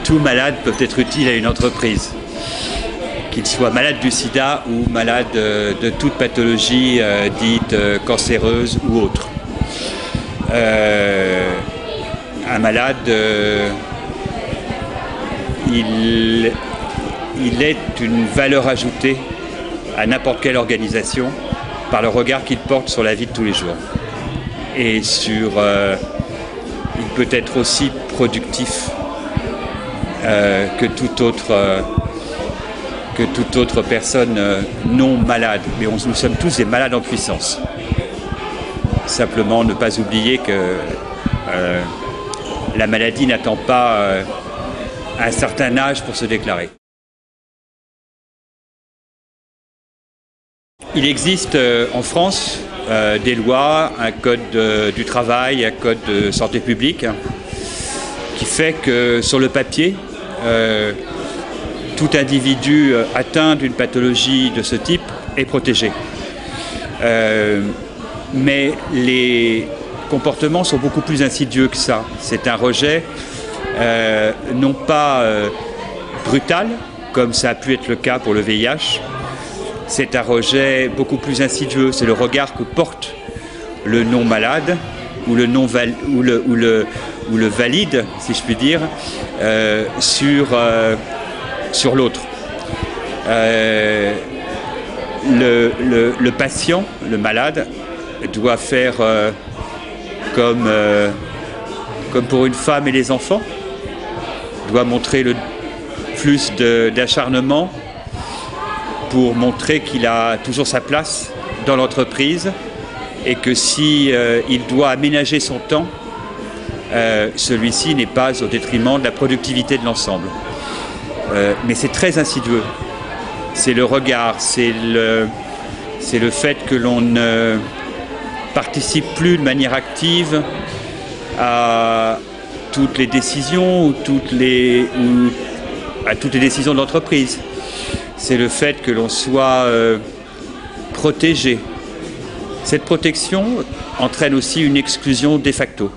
tout malade peut être utile à une entreprise, qu'il soit malade du sida ou malade de toute pathologie dite cancéreuse ou autre. Un malade, il est une valeur ajoutée à n'importe quelle organisation par le regard qu'il porte sur la vie de tous les jours. Et il peut être aussi productif que toute autre personne non malade. Mais nous sommes tous des malades en puissance. Simplement ne pas oublier que la maladie n'attend pas un certain âge pour se déclarer. Il existe en France des lois, un code du travail, un code de santé publique, qui fait que sur le papier, tout individu atteint d'une pathologie de ce type est protégé. Mais les comportements sont beaucoup plus insidieux que ça. C'est un rejet non pas brutal, comme ça a pu être le cas pour le VIH. C'est un rejet beaucoup plus insidieux. C'est le regard que porte le non-malade ou le valide, si je puis dire, sur l'autre. Le patient, le malade, doit faire comme pour une femme et les enfants, doit montrer le plus d'acharnement pour montrer qu'il a toujours sa place dans l'entreprise et que si il doit aménager son temps, celui-ci n'est pas au détriment de la productivité de l'ensemble. Mais c'est très insidieux. C'est le regard, c'est le fait que l'on ne participe plus de manière active à toutes les décisions ou à toutes les décisions de l'entreprise. C'est le fait que l'on soit protégé. Cette protection entraîne aussi une exclusion de facto.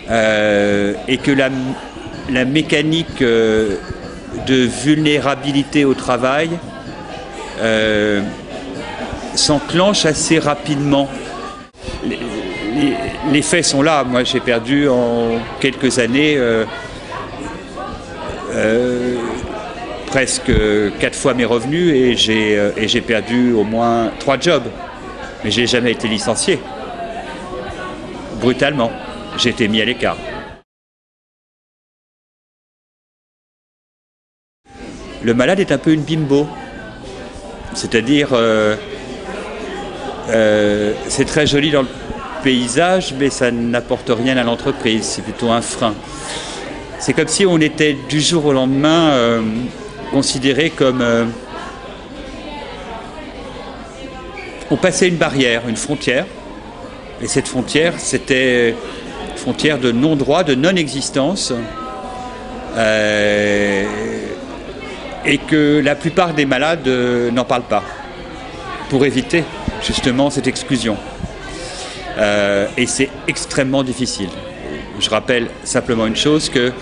Et que la mécanique de vulnérabilité au travail s'enclenche assez rapidement. Les faits sont là. Moi, j'ai perdu en quelques années presque 4 fois mes revenus et j'ai perdu au moins 3 jobs. Mais je n'ai jamais été licencié. Brutalement. J'ai été mis à l'écart. Le malade est un peu une bimbo. C'est-à-dire, c'est très joli dans le paysage, mais ça n'apporte rien à l'entreprise. C'est plutôt un frein. C'est comme si on était du jour au lendemain considéré comme... on passait une barrière, une frontière, et cette frontière, c'était une frontière de non-droit, de non-existence, et que la plupart des malades n'en parlent pas, pour éviter justement cette exclusion. Et c'est extrêmement difficile. Je rappelle simplement une chose, que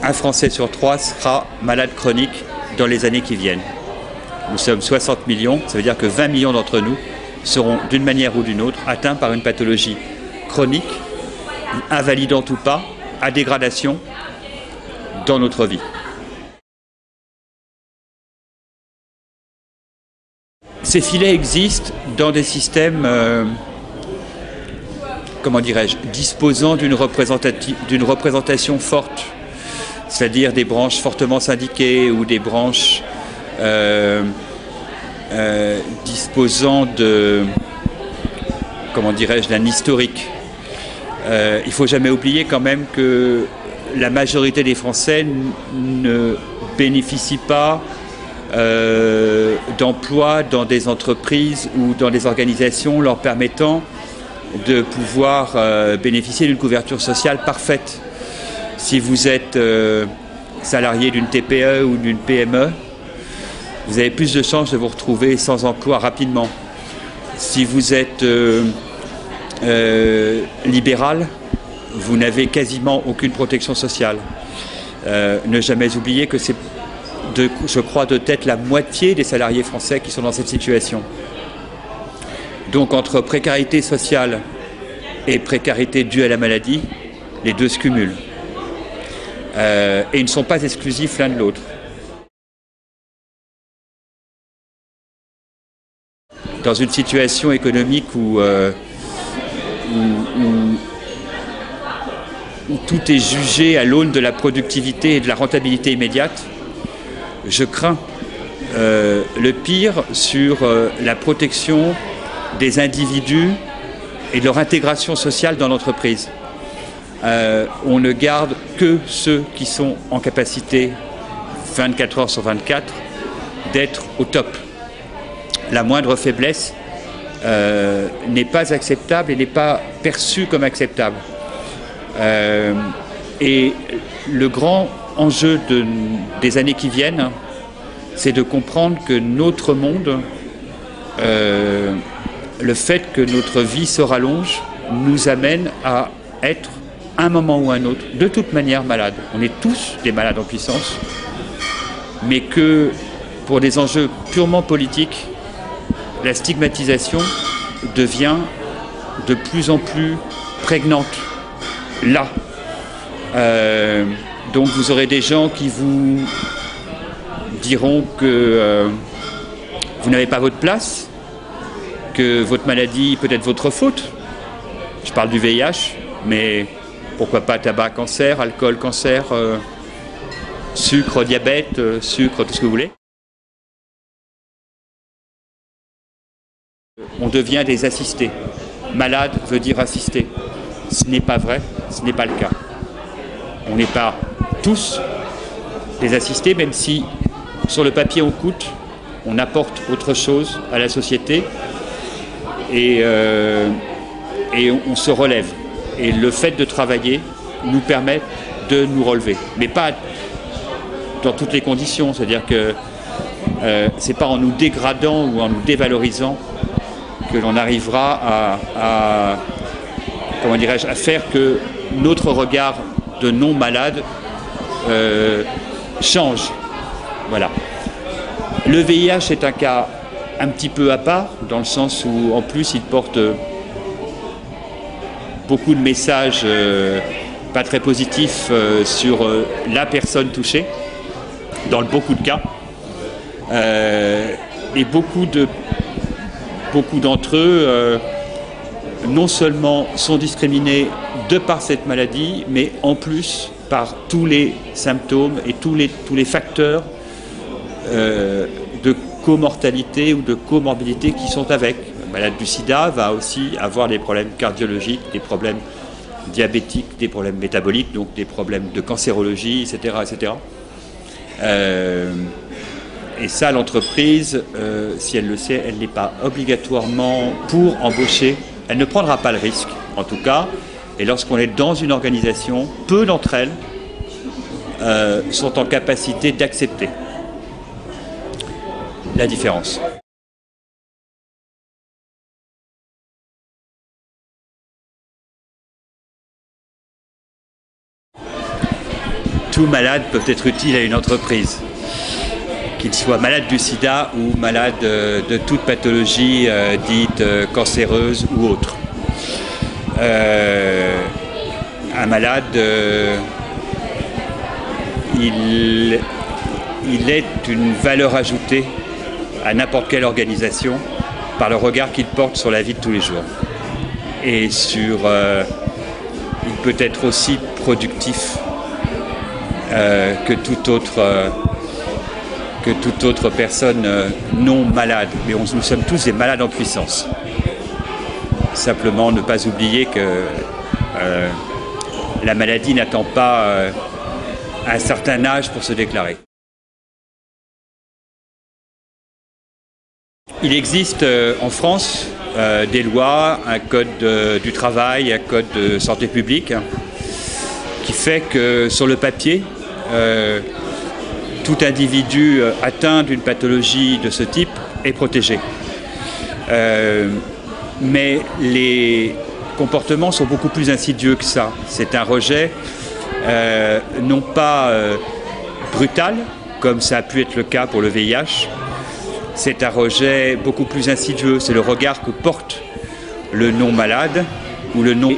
un Français sur 3 sera malade chronique dans les années qui viennent. Nous sommes 60 millions, ça veut dire que 20 millions d'entre nous seront d'une manière ou d'une autre atteints par une pathologie chronique, invalidante ou pas, à dégradation dans notre vie. Ces filets existent dans des systèmes, comment dirais-je, disposant d'une représentation forte, c'est-à-dire des branches fortement syndiquées ou des branches disposant de, comment dirais-je, d'un historique. Il ne faut jamais oublier quand même que la majorité des Français ne bénéficient pas d'emploi dans des entreprises ou dans des organisations leur permettant de pouvoir bénéficier d'une couverture sociale parfaite. Si vous êtes salarié d'une TPE ou d'une PME, vous avez plus de chances de vous retrouver sans emploi rapidement. Si vous êtes libéral, vous n'avez quasiment aucune protection sociale. Ne jamais oublier que c'est, je crois, de tête la moitié des salariés français qui sont dans cette situation. Donc entre précarité sociale et précarité due à la maladie, les deux se cumulent. Et ils ne sont pas exclusifs l'un de l'autre. Dans une situation économique où tout est jugé à l'aune de la productivité et de la rentabilité immédiate, je crains le pire sur la protection des individus et de leur intégration sociale dans l'entreprise. On ne garde que ceux qui sont en capacité 24 heures sur 24 d'être au top. La moindre faiblesse n'est pas acceptable et n'est pas perçue comme acceptable. Et le grand enjeu des années qui viennent, c'est de comprendre que notre monde, le fait que notre vie se rallonge, nous amène à être, à un moment ou à un autre, de toute manière malades. On est tous des malades en puissance, mais que pour des enjeux purement politiques, la stigmatisation devient de plus en plus prégnante. Là. Donc vous aurez des gens qui vous diront que vous n'avez pas votre place, que votre maladie peut être votre faute. Je parle du VIH, mais pourquoi pas tabac, cancer, alcool, cancer, sucre, diabète, sucre, tout ce que vous voulez. On devient des assistés. Malade veut dire assisté. Ce n'est pas vrai, ce n'est pas le cas. On n'est pas tous des assistés, même si sur le papier on coûte, on apporte autre chose à la société et on se relève. Et le fait de travailler nous permet de nous relever, mais pas dans toutes les conditions. C'est-à-dire que c'est pas en nous dégradant ou en nous dévalorisant que l'on arrivera comment dirais-je, à faire que notre regard de non-malade change. Voilà. Le VIH est un cas un petit peu à part, dans le sens où, en plus, il porte beaucoup de messages pas très positifs sur la personne touchée, dans beaucoup de cas. Et beaucoup d'entre eux non seulement sont discriminés de par cette maladie, mais en plus par tous les symptômes et tous les facteurs de comortalité ou de comorbidité qui sont avec. Le malade du sida va aussi avoir des problèmes cardiologiques, des problèmes diabétiques, des problèmes métaboliques, donc des problèmes de cancérologie, etc. etc. Et ça, l'entreprise, si elle le sait, elle n'est pas obligatoirement pour embaucher. Elle ne prendra pas le risque, en tout cas. Et lorsqu'on est dans une organisation, peu d'entre elles sont en capacité d'accepter la différence. Tout malade peut être utile à une entreprise, qu'il soit malade du sida ou malade de toute pathologie dite cancéreuse ou autre. Un malade, il est une valeur ajoutée à n'importe quelle organisation par le regard qu'il porte sur la vie de tous les jours. Et il peut être aussi productif que toute autre personne non malade. Mais nous sommes tous des malades en puissance. Simplement ne pas oublier que la maladie n'attend pas un certain âge pour se déclarer. Il existe en France des lois, un code du travail, un code de santé publique, qui fait que sur le papier, tout individu atteint d'une pathologie de ce type est protégé. Mais les comportements sont beaucoup plus insidieux que ça. C'est un rejet non pas brutal, comme ça a pu être le cas pour le VIH. C'est un rejet beaucoup plus insidieux, c'est le regard que porte le non-malade ou le non.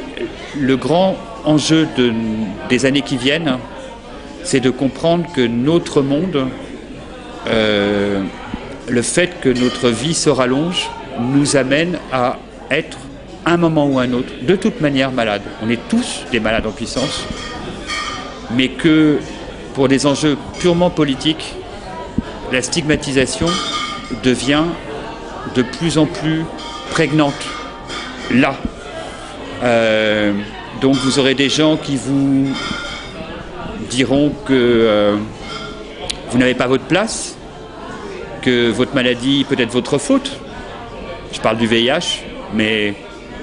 Le grand enjeu des années qui viennent, c'est de comprendre que notre monde, le fait que notre vie se rallonge, nous amène à être, un moment ou un autre, de toute manière malades. On est tous des malades en puissance, mais que pour des enjeux purement politiques, la stigmatisation devient de plus en plus prégnante. Là. Donc vous aurez des gens qui vous diront que vous n'avez pas votre place, que votre maladie peut être votre faute. Je parle du VIH, mais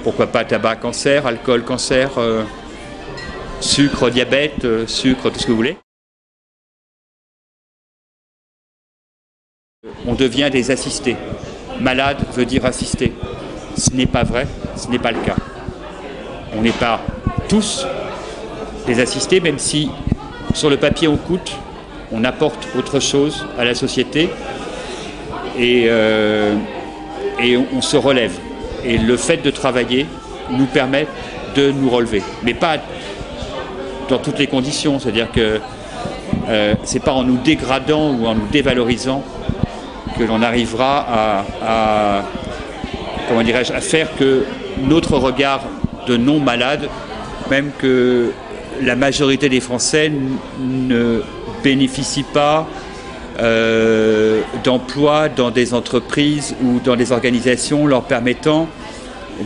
pourquoi pas tabac, cancer, alcool, cancer, sucre, diabète, sucre, tout ce que vous voulez. On devient des assistés. Malade veut dire assisté. Ce n'est pas vrai, ce n'est pas le cas. On n'est pas tous des assistés, même si sur le papier on coûte, on apporte autre chose à la société et on se relève. Et le fait de travailler nous permet de nous relever, mais pas dans toutes les conditions. C'est-à-dire que c'est pas en nous dégradant ou en nous dévalorisant que l'on arrivera comment dirais-je, à faire que notre regard de non-malade, même que la majorité des Français ne bénéficient pas d'emploi dans des entreprises ou dans des organisations leur permettant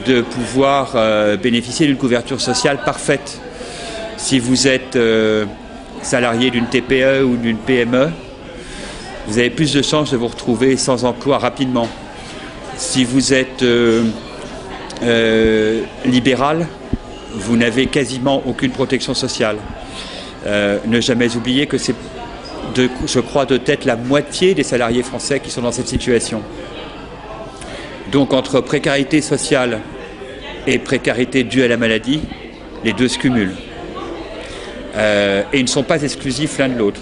de pouvoir bénéficier d'une couverture sociale parfaite. Si vous êtes salarié d'une TPE ou d'une PME, vous avez plus de chances de vous retrouver sans emploi rapidement. Si vous êtes libéral, vous n'avez quasiment aucune protection sociale. Ne jamais oublier que c'est, je crois, de tête la moitié des salariés français qui sont dans cette situation. Donc entre précarité sociale et précarité due à la maladie, les deux se cumulent. Et ils ne sont pas exclusifs l'un de l'autre.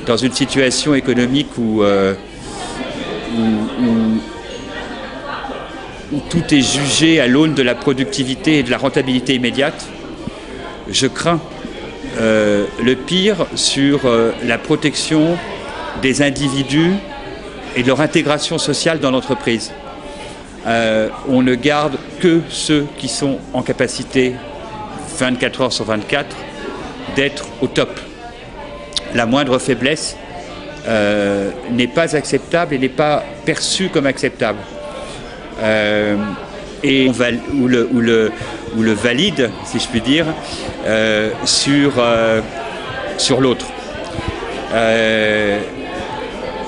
Dans une situation économique où tout est jugé à l'aune de la productivité et de la rentabilité immédiate, je crains le pire sur la protection des individus et de leur intégration sociale dans l'entreprise. On ne garde que ceux qui sont en capacité 24 heures sur 24 d'être au top. La moindre faiblesse n'est pas acceptable et n'est pas perçue comme acceptable. Et ou le valide, si je puis dire, sur l'autre.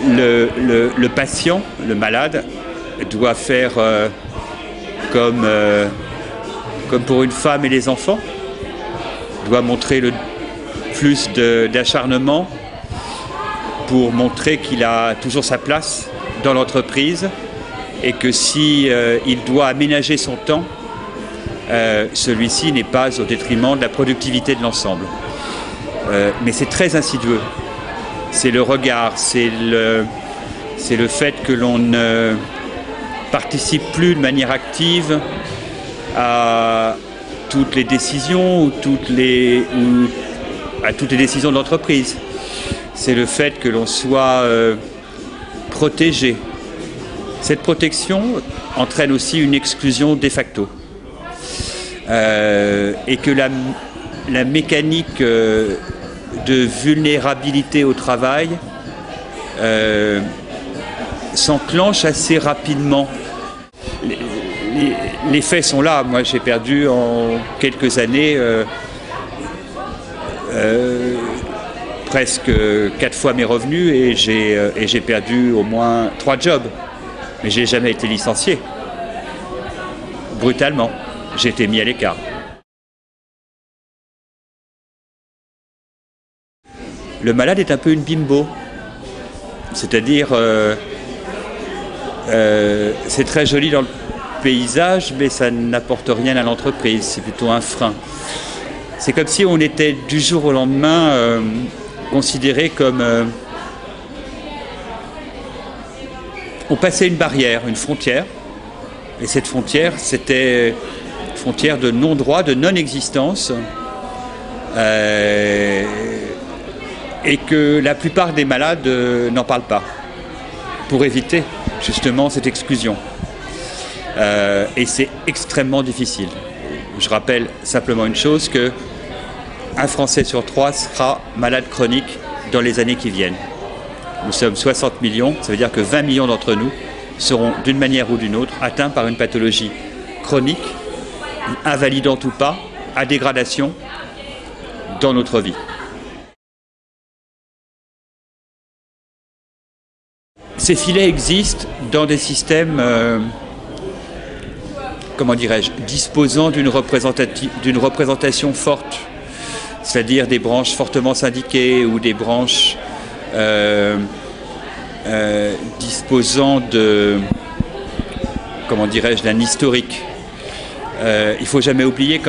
Le patient, le malade, doit faire comme pour une femme et les enfants, doit montrer le plus d'acharnement pour montrer qu'il a toujours sa place dans l'entreprise et que si il doit aménager son temps, celui-ci n'est pas au détriment de la productivité de l'ensemble. Mais c'est très insidieux. C'est le regard, c'est le fait que l'on ne participe plus de manière active à toutes les décisions ou à toutes les décisions de l'entreprise. C'est le fait que l'on soit protégé. Cette protection entraîne aussi une exclusion de facto. Et que la mécanique de vulnérabilité au travail s'enclenche assez rapidement. Les faits sont là. Moi, j'ai perdu en quelques années presque 4 fois mes revenus et j'ai perdu au moins 3 jobs. Mais j'ai jamais été licencié. Brutalement, j'ai été mis à l'écart. Le malade est un peu une bimbo. C'est-à-dire, c'est très joli paysage, mais ça n'apporte rien à l'entreprise, c'est plutôt un frein. C'est comme si on était du jour au lendemain considéré comme... on passait une barrière, une frontière, et cette frontière, c'était une frontière de non-droit, de non-existence, et que la plupart des malades n'en parlent pas, pour éviter justement cette exclusion. Et c'est extrêmement difficile. Je rappelle simplement une chose, que un Français sur 3 sera malade chronique dans les années qui viennent. Nous sommes 60 millions, ça veut dire que 20 millions d'entre nous seront d'une manière ou d'une autre atteints par une pathologie chronique, invalidante ou pas, à dégradation dans notre vie. Ces filets existent dans des systèmes, comment dirais-je, disposant d'une représentation forte, c'est-à-dire des branches fortement syndiquées ou des branches disposant de, comment dirais-je, d'un historique. Il ne faut jamais oublier quand